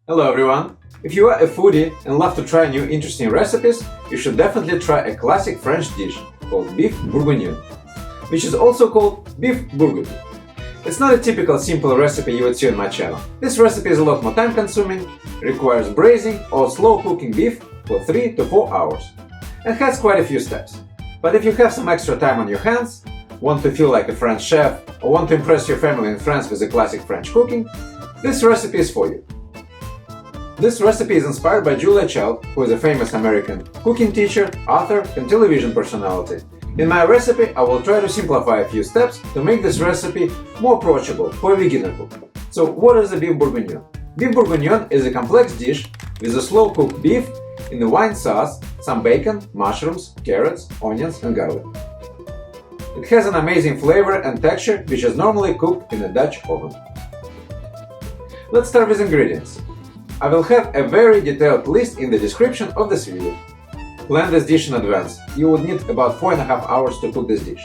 Hello everyone! If you are a foodie and love to try new interesting recipes, you should definitely try a classic French dish called Beef Bourguignon, which is also called Beef Bourguignon. It's not a typical simple recipe you would see on my channel. This recipe is a lot more time consuming, requires braising or slow cooking beef for 3 to 4 hours, and has quite a few steps. But if you have some extra time on your hands, want to feel like a French chef, or want to impress your family and friends with a classic French cooking, this recipe is for you. This recipe is inspired by Julia Child, who is a famous American cooking teacher, author, and television personality. In my recipe, I will try to simplify a few steps to make this recipe more approachable for a beginner cook. So what is a beef bourguignon? Beef bourguignon is a complex dish with a slow-cooked beef in a wine sauce, some bacon, mushrooms, carrots, onions, and garlic. It has an amazing flavor and texture which is normally cooked in a Dutch oven. Let's start with ingredients. I will have a very detailed list in the description of this video. Plan this dish in advance. You would need about 4.5 hours to cook this dish.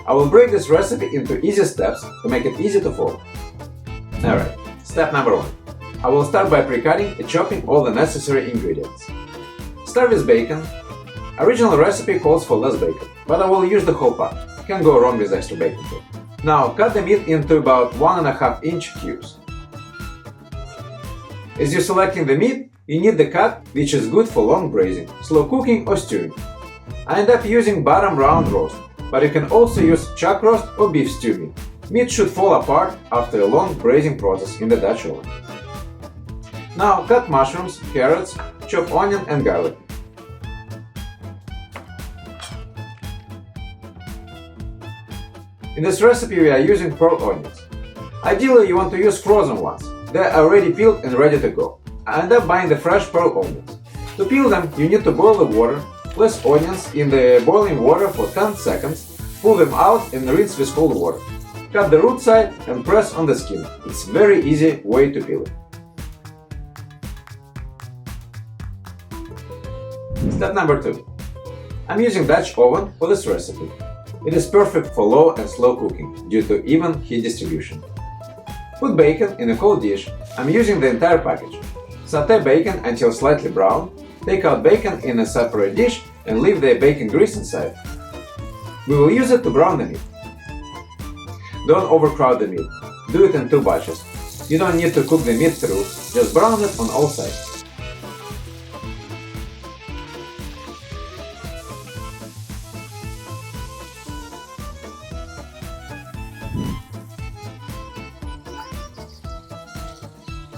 I will break this recipe into easy steps to make it easy to follow. Alright, step number 1. I will start by pre-cutting and chopping all the necessary ingredients. Start with bacon. Original recipe calls for less bacon, but I will use the whole pot. Can't go wrong with extra bacon too. Now cut the meat into about 1.5 inch cubes. As you're selecting the meat, you need the cut which is good for long braising, slow cooking or stewing. I end up using bottom round roast, but you can also use chuck roast or beef stew meat. Meat should fall apart after a long braising process in the Dutch oven. Now cut mushrooms, carrots, chop onion and garlic. In this recipe we are using pearl onions. Ideally you want to use frozen ones. They are already peeled and ready to go. I end up buying the fresh pearl onions. To peel them, you need to boil the water, place onions in the boiling water for 10 seconds, pull them out and rinse with cold water. Cut the root side and press on the skin. It's a very easy way to peel it. Step number 2. I'm using Dutch oven for this recipe. It is perfect for low and slow cooking due to even heat distribution. Put bacon in a cold dish. I'm using the entire package. Sauté bacon until slightly brown. Take out bacon in a separate dish and leave the bacon grease inside. We will use it to brown the meat. Don't overcrowd the meat. Do it in 2 batches. You don't need to cook the meat through, just brown it on all sides.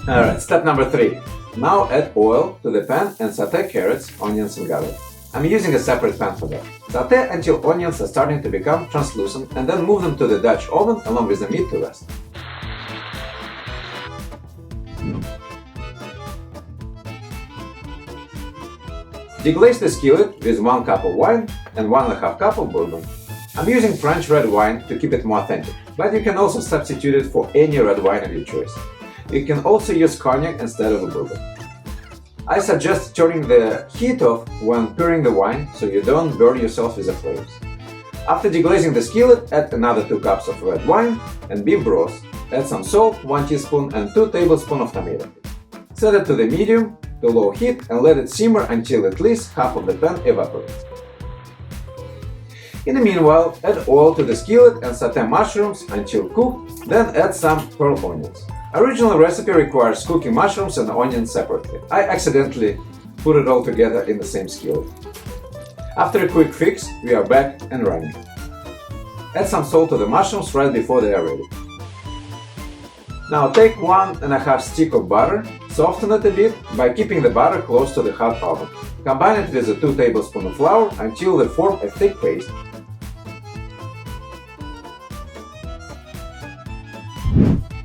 Alright, step number 3. Now add oil to the pan and sauté carrots, onions and garlic. I'm using a separate pan for that. Sauté until onions are starting to become translucent and then move them to the Dutch oven along with the meat to rest. Deglaze the skillet with 1 cup of wine and 1.5 cup of bourbon. I'm using French red wine to keep it more authentic, but you can also substitute it for any red wine of your choice. You can also use cognac instead of a bourbon. I suggest turning the heat off when pouring the wine so you don't burn yourself with the flames. After deglazing the skillet, add another 2 cups of red wine and beef broth. Add some salt, 1 teaspoon and 2 tablespoons of tomato. Set it to the medium to low heat and let it simmer until at least half of the pan evaporates. In the meanwhile, add oil to the skillet and sauté mushrooms until cooked, then add some pearl onions. Original recipe requires cooking mushrooms and onions separately. I accidentally put it all together in the same skillet. After a quick fix, we are back and running. Add some salt to the mushrooms right before they are ready. Now take 1.5 stick of butter, soften it a bit by keeping the butter close to the hot oven. Combine it with 2 tablespoons of flour until they form a thick paste.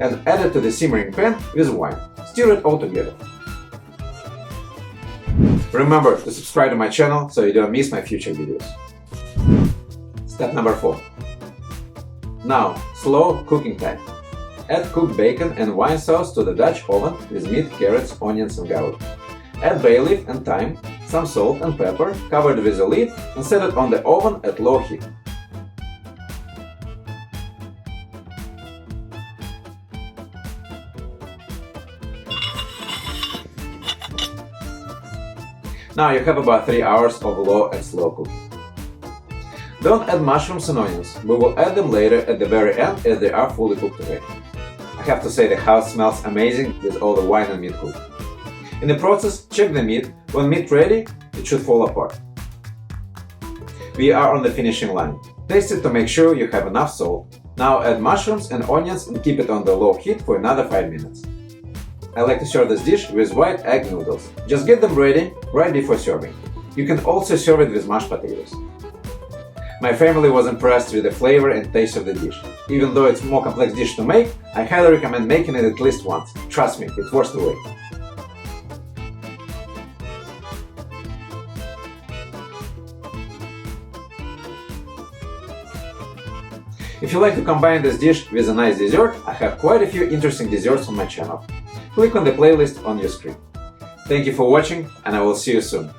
And add it to the simmering pan with wine. Stir it all together. Remember to subscribe to my channel so you don't miss my future videos. Step number 4. Now, slow cooking time. Add cooked bacon and wine sauce to the Dutch oven with meat, carrots, onions and garlic. Add bay leaf and thyme, some salt and pepper, cover it with a lid and set it on the oven at low heat. Now you have about 3 hours of low and slow cooking. Don't add mushrooms and onions, we will add them later at the very end as they are fully cooked already. I have to say the house smells amazing with all the wine and meat cooked. In the process, check the meat. When meat ready, it should fall apart. We are on the finishing line. Taste it to make sure you have enough salt. Now add mushrooms and onions and keep it on the low heat for another 5 minutes. I like to serve this dish with white egg noodles. Just get them ready right before serving. You can also serve it with mashed potatoes. My family was impressed with the flavor and taste of the dish. Even though it's a more complex dish to make, I highly recommend making it at least once. Trust me, it's worth the wait. If you like to combine this dish with a nice dessert, I have quite a few interesting desserts on my channel. Click on the playlist on your screen. Thank you for watching, and I will see you soon.